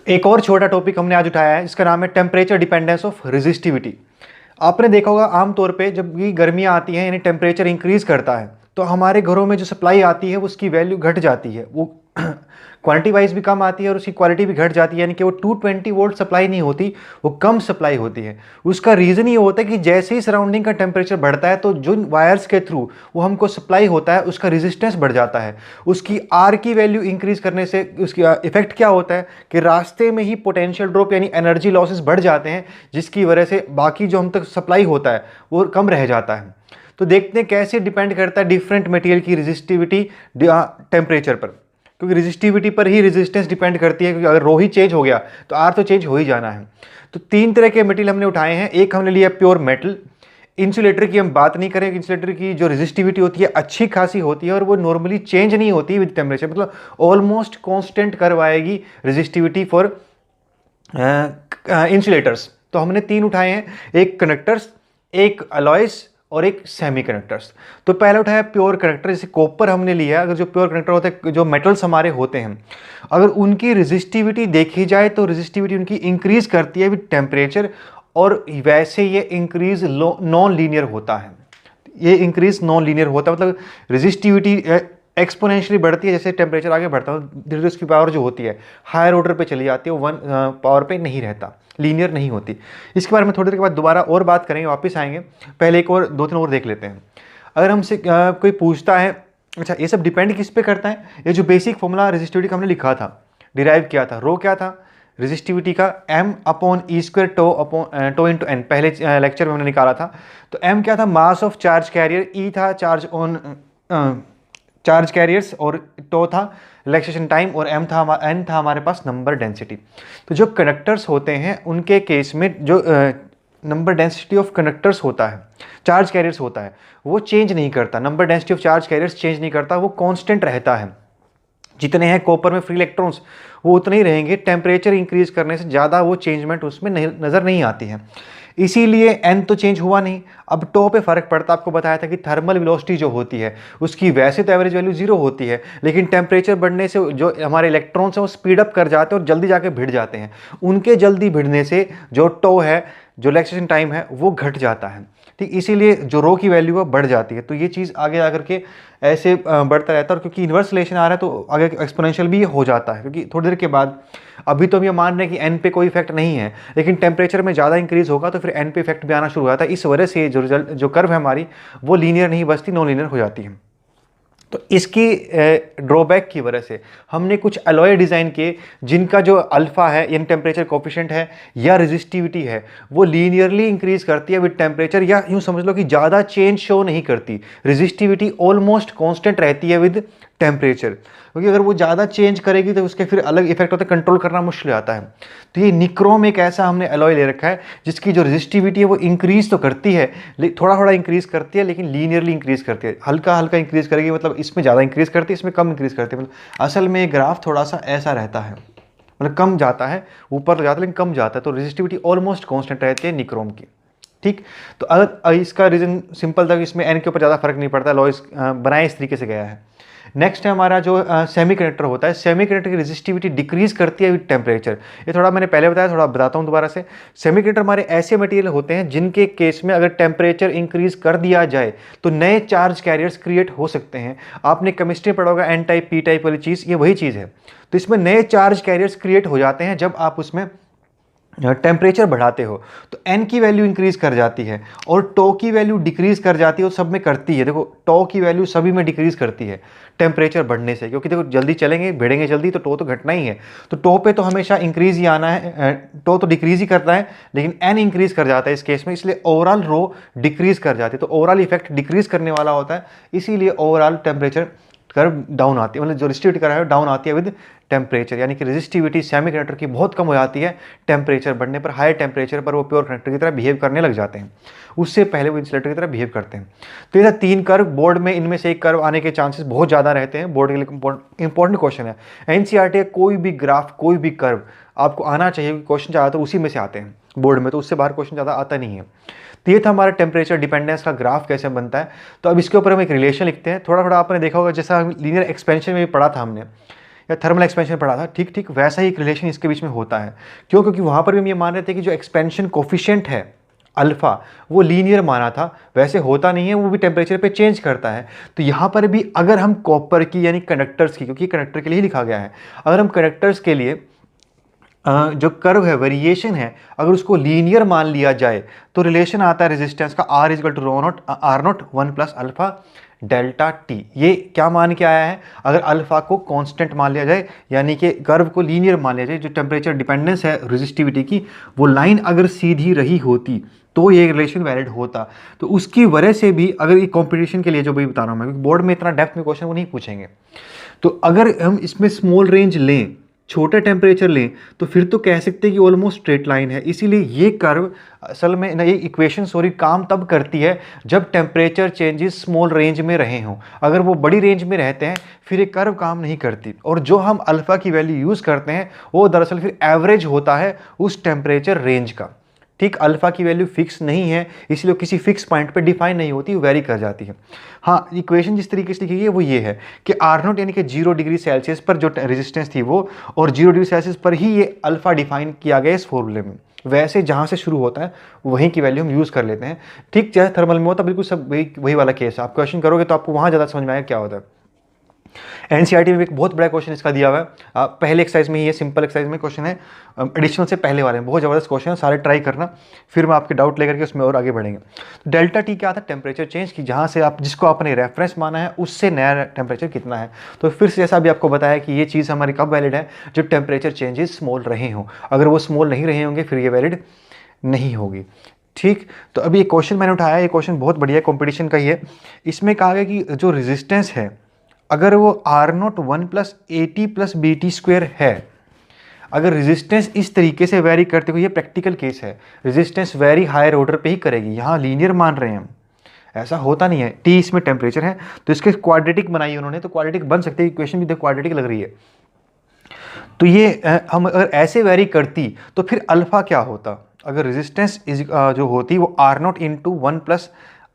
एक और छोटा टॉपिक हमने आज उठाया है, इसका नाम है टेम्परेचर डिपेंडेंस ऑफ रेजिस्टिविटी। आपने देखा होगा आमतौर पे जब भी गर्मियाँ आती हैं यानी टेम्परेचर इंक्रीज करता है तो हमारे घरों में जो सप्लाई आती है उसकी वैल्यू घट जाती है, वो क्वांटिटी वाइज भी कम आती है और उसकी क्वालिटी भी घट जाती है, यानी कि वो 220 वोल्ट सप्लाई नहीं होती, वो कम सप्लाई होती है। उसका रीज़न ये होता है कि जैसे ही सराउंडिंग का टेम्परेचर बढ़ता है तो जो वायर्स के थ्रू वो हमको सप्लाई होता है उसका रेजिस्टेंस बढ़ जाता है। उसकी आर की वैल्यू इंक्रीज करने से उसकी इफेक्ट क्या होता है कि रास्ते में ही पोटेंशियल ड्रॉप यानी एनर्जी लॉसेस बढ़ जाते हैं, जिसकी वजह से बाकी जो हम तक सप्लाई होता है वो कम रह जाता है। तो देखते हैं कैसे डिपेंड करता है डिफरेंट मटेरियल की रेजिस्टिविटी टेम्परेचर पर, क्योंकि रेजिस्टिविटी पर ही रेजिस्टेंस डिपेंड करती है, क्योंकि अगर रो ही चेंज हो गया तो आर तो चेंज हो ही जाना है। तो तीन तरह के मटेरियल हमने उठाए हैं। एक हमने लिया प्योर मेटल। इंसुलेटर की हम बात नहीं करें, इंसुलेटर की जो रेजिस्टिविटी होती है अच्छी खासी होती है और वो नॉर्मली चेंज नहीं होती विद टेम्परेचर, मतलब ऑलमोस्ट कॉन्स्टेंट करवाएगी रेजिस्टिविटी फॉर इंसुलेटर्स। तो हमने तीन उठाए हैं, एक कंडक्टर्स, एक अलॉयस और एक सेमी कंडक्टर्स। तो पहले उठाया प्योर कंडक्टर, जैसे कॉपर हमने लिया। अगर जो प्योर कंडक्टर होते हैं, जो मेटल्स हमारे होते हैं, अगर उनकी रेजिस्टिविटी देखी जाए तो रेजिस्टिविटी उनकी इंक्रीज करती है विद टेम्परेचर, और वैसे ये इंक्रीज नॉन लीनियर होता है। ये इंक्रीज नॉन लीनियर होता है, मतलब रेजिस्टिविटी एक्सपोनेंशियली बढ़ती है जैसे टेम्परेचर आगे बढ़ता है, धीरे धीरे उसकी पावर जो होती है हायर ऑर्डर पे चली जाती है, वो वन पावर पे नहीं रहता, लीनियर नहीं होती। इसके बारे में थोड़ी देर के बाद दोबारा और बात करेंगे, वापस आएंगे। पहले एक और दो तीन और देख लेते हैं। अगर हमसे कोई पूछता है, अच्छा ये सब डिपेंड किस पे करता है, ये जो बेसिक फॉर्मूला रेजिस्टिविटी का हमने लिखा था, डिराइव किया था, रो क्या था रेजिस्टिविटी का, m upon E square tau into N, पहले लेक्चर में हमने निकाला था। तो m क्या था, mass of charge carrier, e था चार्ज ऑन चार्ज कैरियर्स, और टो था रिलैक्सेशन टाइम, और n था हमारे पास नंबर डेंसिटी। तो जो कंडक्टर्स होते हैं उनके केस में जो नंबर डेंसिटी ऑफ कंडक्टर्स होता है, चार्ज कैरियर्स होता है, वो चेंज नहीं करता। Number density of charge carriers change नहीं करता, वो कांस्टेंट रहता है। जितने हैं कॉपर में फ्री इलेक्ट्रॉन्स वो उतने ही रहेंगे। टेम्परेचर इंक्रीज करने से ज़्यादा वो चेंजमेंट उसमें नज़र नहीं आती है, इसीलिए n तो चेंज हुआ नहीं। अब टो पे फर्क पड़ता, आपको बताया था कि थर्मल वेलोसिटी जो होती है उसकी वैसे तो एवरेज वैल्यू 0 होती है, लेकिन टेम्परेचर बढ़ने से जो हमारे इलेक्ट्रॉन्स हैं वो स्पीड अप कर जाते हैं और जल्दी जाके भिड़ जाते हैं। उनके जल्दी भिड़ने से जो टो है, जो रिलैक्सेशन टाइम है, वो घट जाता है। ठीक, इसीलिए जो रो की वैल्यू है बढ़ जाती है। तो ये चीज़ आगे आकर के ऐसे बढ़ता रहता है, और क्योंकि इन्वर्स रिलेशन आ रहा है तो आगे एक्सपोनेंशियल भी हो जाता है, क्योंकि थोड़ी देर के बाद, अभी तो हम ये मान रहे हैं कि एन पे कोई इफेक्ट नहीं है, लेकिन टेम्परेचर में ज़्यादा इंक्रीज होगा तो फिर एन पे इफेक्ट भी आना शुरू हो जाता है। इस वजह से जो रिजल्ट, जो कर्व है हमारी, वो लीनियर नहीं बचती, नॉन लीनियर हो जाती है। तो इसकी ड्रॉबैक की वजह से हमने कुछ अलॉय डिज़ाइन किए जिनका जो अल्फा है यानी टेम्परेचर कोफिशिएंट है या रेजिस्टिविटी है वो लीनियरली इंक्रीज करती है विद टेम्परेचर, या यूँ समझ लो कि ज़्यादा चेंज शो नहीं करती। रेजिस्टिविटी ऑलमोस्ट कांस्टेंट रहती है विद टेम्परेचर, क्योंकि अगर वो ज़्यादा चेंज करेगी तो उसके फिर अलग इफेक्ट होता है, कंट्रोल करना मुश्किल आता है। तो ये निक्रोम एक ऐसा हमने अलॉय ले रखा है जिसकी जो रेजिस्टिविटी है वो इंक्रीज तो करती है, थोड़ा थोड़ा इंक्रीज करती है, लेकिन लीनियरली इंक्रीज करती है। हल्का हल्का इंक्रीज करेगी, मतलब इसमें ज़्यादा इंक्रीज करती है, इसमें कम इंक्रीज करती है। मतलब असल में ग्राफ थोड़ा सा ऐसा रहता है, मतलब कम जाता है, ऊपर तो जाता है लेकिन कम जाता है। तो रेजिस्टिविटी ऑलमोस्ट कॉन्स्टेंट रहती है निक्रोम की। ठीक, तो अगर इसका रीज़न सिंपल था कि इसमें एन के ऊपर ज़्यादा फर्क नहीं पड़ता, लॉइस बनाए इस तरीके से गया है। नेक्स्ट है हमारा जो सेमी कंडक्टर होता है। सेमी कंडक्टर की रेजिस्टिविटी डिक्रीज करती है विद टेम्परेचर। ये थोड़ा मैंने पहले बताया, थोड़ा बताता हूँ दोबारा से। सेमी कंडक्टर हमारे ऐसे मटेरियल होते हैं जिनके केस में अगर टेम्परेचर इंक्रीज कर दिया जाए तो नए चार्ज कैरियर्स क्रिएट हो सकते हैं। आपने केमिस्ट्री पढ़ा होगा एन टाइप पी टाइप वाली चीज़, ये वही चीज़ है। तो इसमें नए चार्ज कैरियर्स क्रिएट हो जाते हैं जब आप उसमें टेम्परेचर बढ़ाते हो। तो n की वैल्यू इंक्रीज कर जाती है और टो की वैल्यू डिक्रीज कर जाती है, और सब में करती है। देखो टो की वैल्यू सभी में डिक्रीज करती है टेम्परेचर बढ़ने से, क्योंकि देखो जल्दी चलेंगे, भिड़ेंगे जल्दी, तो टो तो घटना ही है। तो टो पे तो हमेशा इंक्रीज ही आना है, टो तो डिक्रीज ही करता है, लेकिन n इंक्रीज कर जाता है इस केस में, इसलिए ओवरऑल रो डिक्रीज कर जाती है। तो ओवरऑल इफेक्ट डिक्रीज करने वाला होता है, इसीलिए ओवरऑल टेम्परेचर कर्व डाउन आती है, मतलब जो रेजिस्टिविटी कर्व है डाउन आती है विद टेम्परेचर, यानी कि रेजिस्टिविटी सेमी कंडक्टर की बहुत कम हो जाती है टेम्परेचर बढ़ने पर। हाई टेम्परेचर पर वो प्योर कंडक्टर की तरह बिहेव करने लग जाते हैं, उससे पहले वो इंसुलेटर की तरह बिहेव करते हैं। तो ये तीन कर्व बोर्ड में, इनमें से एक कर्व आने के चांसेस बहुत ज़्यादा रहते हैं। बोर्ड के लिए इंपॉर्टेंट क्वेश्चन है, एनसीईआरटी कोई भी ग्राफ, कोई भी कर्व आपको आना चाहिए, क्वेश्चन ज़्यादा तो उसी में से आते हैं बोर्ड में, तो उससे बाहर क्वेश्चन ज़्यादा आता नहीं है। तो ये था हमारा टेम्परेचर डिपेंडेंस का ग्राफ कैसे बनता है। तो अब इसके ऊपर हम एक रिलेशन लिखते हैं। थोड़ा थोड़ा आपने देखा होगा, जैसा लीनियर एक्सपेंशन में भी पढ़ा था हमने, या थर्मल एक्सपेंशन पढ़ा था, ठीक ठीक वैसा ही एक रिलेशन इसके बीच में होता है। क्यों? क्योंकि वहाँ पर भी हम ये मान रहे थे कि जो एक्सपेंशन कोफिशिएंट है अल्फ़ा वो लीनियर माना था, वैसे होता नहीं है, वो भी टेम्परेचर पे चेंज करता है। तो यहाँ पर भी अगर हम कॉपर की यानी कंडक्टर्स की, क्योंकि कंडक्टर के लिए ही लिखा गया है, अगर हम कंडक्टर्स के लिए जो कर्व है, वेरिएशन है, अगर उसको लीनियर मान लिया जाए तो रिलेशन आता है रेजिस्टेंस का R equal to rho naught R naught 1 plus alpha delta T. ये क्या मान के आया है? अगर अल्फा को कांस्टेंट मान लिया जाए, यानी कि कर्व को लीनियर मान लिया जाए, जो टेम्परेचर डिपेंडेंस है रेजिस्टिविटी की, वो लाइन अगर सीधी रही होती तो ये रिलेशन वैलिड होता। तो उसकी वजह से भी, अगर ये कॉम्पिटिशन के लिए जो भी बता रहा हूँ मैं, क्योंकि बोर्ड में इतना डेप्थ में क्वेश्चन वो नहीं पूछेंगे, तो अगर हम इसमें स्मॉल रेंज लें, छोटे टेम्परेचर लें, तो फिर तो कह सकते हैं कि ऑलमोस्ट स्ट्रेट लाइन है। इसीलिए ये कर्व असल में ना, ये इक्वेशन काम तब करती है जब टेम्परेचर चेंजेस स्मॉल रेंज में रहे हों। अगर वो बड़ी रेंज में रहते हैं फिर ये कर्व काम नहीं करती। और जो हम अल्फ़ा की वैल्यू यूज़ करते हैं वो दरअसल फिर एवरेज होता है उस टेम्परेचर रेंज का। ठीक, अल्फ़ा की वैल्यू फिक्स नहीं है, इसलिए किसी फिक्स पॉइंट पे डिफाइन नहीं होती, वो वेरी कर जाती है। हाँ, इक्वेशन जिस तरीके से लिखी गई है वो ये है कि आर नॉट यानी कि 0 डिग्री सेल्सियस पर जो रेजिस्टेंस थी वो, और 0 डिग्री सेल्सियस पर ही ये अल्फ़ा डिफाइन किया गया इस फॉर्मूले में। वैसे जहाँ से शुरू होता है वहीं की वैल्यू हम यूज़ कर लेते हैं। ठीक, चाहे थर्मल में होता, बिल्कुल सब वही वाला केस है। आप क्वेश्चन करोगे तो आपको वहाँ ज़्यादा समझ में आएगा क्या होता है। एनसीईआरटी में एक बहुत बड़ा क्वेश्चन इसका दिया हुआ है, पहले एक्सरसाइज में ही, ये सिंपल एक्सरसाइज में क्वेश्चन है, एडिशनल से पहले वाले में बहुत ज़बरदस्त क्वेश्चन है, सारे ट्राई करना, फिर मैं आपके डाउट लेकर के उसमें और आगे बढ़ेंगे। तो डेल्टा टी क्या था? टेम्परेचर चेंज की, जहाँ से आप जिसको आपने रेफरेंस माना है उससे नया टेम्परेचर कितना है। तो फिर से जैसा भी आपको बताया कि ये चीज़ हमारी कब वैलिड है? जब टेम्परेचर चेंजेस स्मॉल रहे हों। अगर वो स्मॉल नहीं रहे होंगे फिर ये वैलिड नहीं होगी। ठीक, तो अभी एक क्वेश्चन मैंने उठाया, ये क्वेश्चन बहुत बढ़िया कंपटीशन का ही है। इसमें कहा गया कि जो रेजिस्टेंस है, अगर वो R naught 1 plus A T plus B T square है, अगर रेजिस्टेंस इस तरीके से वेरी करते हुए, ये प्रैक्टिकल केस है, रेजिस्टेंस वेरी हायर ऑर्डर पे ही करेगी। यहाँ लीनियर मान रहे हैं हम, ऐसा होता नहीं है। टी इसमें टेम्परेचर है तो इसके क्वाड्रेटिक बनाई उन्होंने, तो क्वाड्रेटिक बन सकते हैं, इक्वेशन भी देखो क्वाड्रेटिक लग रही है। तो ये हम अगर ऐसे वेरी करती तो फिर अल्फा क्या होता? अगर रेजिस्टेंस जो होती वो R naught into 1 plus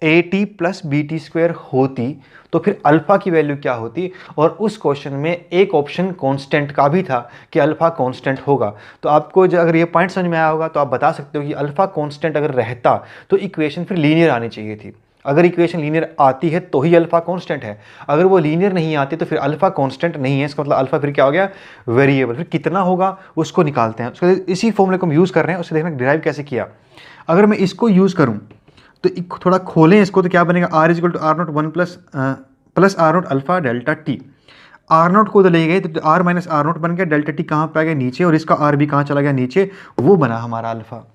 A T plus B T square होती तो फिर अल्फ़ा की वैल्यू क्या होती? और उस क्वेश्चन में एक ऑप्शन कांस्टेंट का भी था कि अल्फ़ा कांस्टेंट होगा। तो आपको अगर ये पॉइंट समझ में आया होगा तो आप बता सकते हो कि अल्फ़ा कांस्टेंट अगर रहता तो इक्वेशन फिर लीनियर आनी चाहिए थी। अगर इक्वेशन लीनियर आती है तो ही अल्फ़ा कांस्टेंट है, अगर वो लीनियर नहीं आती तो फिर अल्फ़ा कांस्टेंट नहीं है। इसका मतलब अल्फ़ा फिर क्या हो गया? वेरिएबल। फिर कितना होगा उसको निकालते हैं, उसके इसी फॉर्मूले को हम यूज़ कर रहे हैं, उससे देखना डिराइव कैसे किया। अगर मैं इसको यूज़ करूँ तो थोड़ा खोलें इसको, तो क्या बनेगा? R is equal to R naught 1 plus R naught alpha delta T. R naught को तो ले गए तो आर माइनस आर नॉट बन गया, डेल्टा टी कहाँ पे आ गया? नीचे, और इसका आर भी कहाँ चला गया? नीचे। वो बना हमारा अल्फा।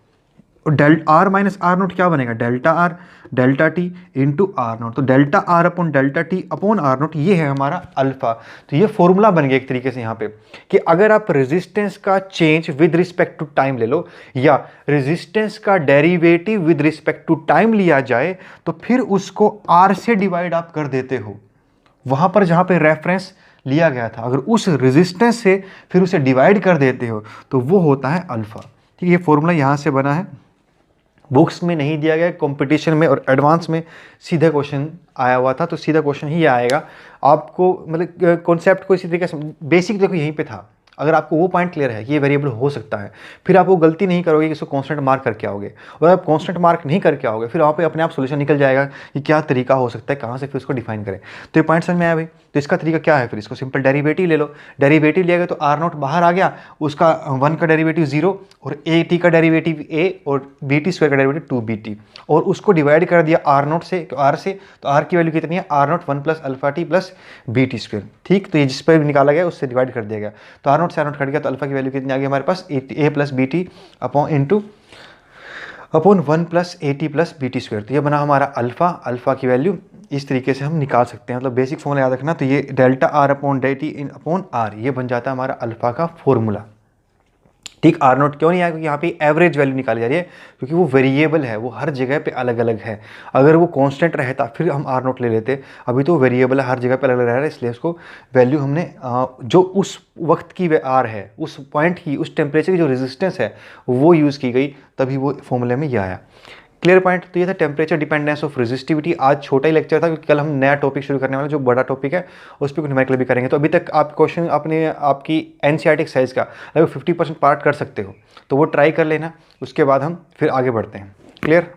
और आर माइनस आर नोट क्या बनेगा? Delta R delta T into R nought. तो delta R upon delta T upon R nought, ये है हमारा अल्फा। तो ये फॉर्मूला बन गया एक तरीके से यहाँ पे कि अगर आप रेजिस्टेंस का change with respect to time ले लो या रेजिस्टेंस का derivative with respect to time लिया जाए तो फिर उसको आर से डिवाइड आप कर देते हो। वहाँ पर जहाँ पे रेफरेंस लिया गया था, अगर उस रेजिस्टेंस से फिर उसे डिवाइड कर देते हो तो वो होता है अल्फा। ठीक है, ये फॉर्मूला यहाँ से बना है, बुक्स में नहीं दिया गया, कंपटीशन में और एडवांस में सीधा क्वेश्चन आया हुआ था। तो सीधा क्वेश्चन ही आएगा आपको, मतलब कॉन्सेप्ट को इसी तरीके से, बेसिक देखो यहीं पे था। अगर आपको वो पॉइंट क्लियर है कि ये वेरिएबल हो सकता है, फिर आप वो गलती नहीं करोगे कि इसको कांस्टेंट मार्क करके आओगे। और आप कांस्टेंट मार्क नहीं करके आओगे फिर वहाँ पे अपने आप सोल्यूशन निकल जाएगा कि क्या तरीका हो सकता है, कहाँ से फिर उसको डिफाइन करें। तो ये पॉइंट समझ में आया भाई। तो इसका तरीका क्या है? फिर इसको सिंपल डेरिवेटिव ले लो। डेरिवेटिव लिया गया तो आर नॉट बाहर आ गया, उसका 1 का डेरिवेटिव 0 और ए टी का डेरिवेटिव a और बी टी स्क्वायर का डेरिवेटिव 2bt, और उसको डिवाइड कर दिया आर नॉट से, आर से। तो आर की वैल्यू कितनी है? R naught 1 plus alpha T plus B T square. ठीक, तो ये जिस पर निकाला गया उससे डिवाइड कर दिया गया। तो आर नॉट से आर नॉट कट गया तो अल्फा की वैल्यू कितनी आ गई हमारे पास? A plus B T upon 1 plus A T plus B T square. तो ये बना हमारा अल्फा। अल्फा की वैल्यू इस तरीके से हम निकाल सकते हैं, मतलब बेसिक फॉर्मूला याद रखना। तो ये delta R upon D T in upon R, ये बन जाता है हमारा अल्फा का फॉर्मूला। ठीक, आर नोट क्यों नहीं आया? क्योंकि यहाँ पे एवरेज वैल्यू निकाली जा रही है, क्योंकि वो वेरिएबल है, वो हर जगह पे अलग अलग है। अगर वो कांस्टेंट रहता फिर हम आर नोट ले लेते, अभी तो वेरिएबल है, हर जगह पे अलग अलग रह रहा है, इसलिए उसको वैल्यू हमने जो उस वक्त की आर है, उस पॉइंट की, उस टेम्परेचर की जो रेजिस्टेंस है वो यूज़ की गई, तभी वो फॉर्मूले में ये आया। Clear point. तो ये था टेम्परेचर डिपेंडेंस ऑफ रेजिस्टिविटी। आज छोटा ही लेक्चर था क्योंकि कल हम नया टॉपिक शुरू करने वाले, जो बड़ा टॉपिक है उस पर न्यूमेरिकल भी करेंगे। तो अभी तक आप क्वेश्चन अपने आपकी एनसीईआरटी एक्सरसाइज का लगभग 50% पार्ट कर सकते हो, तो वो ट्राई कर लेना, उसके बाद हम फिर आगे बढ़ते हैं। क्लियर।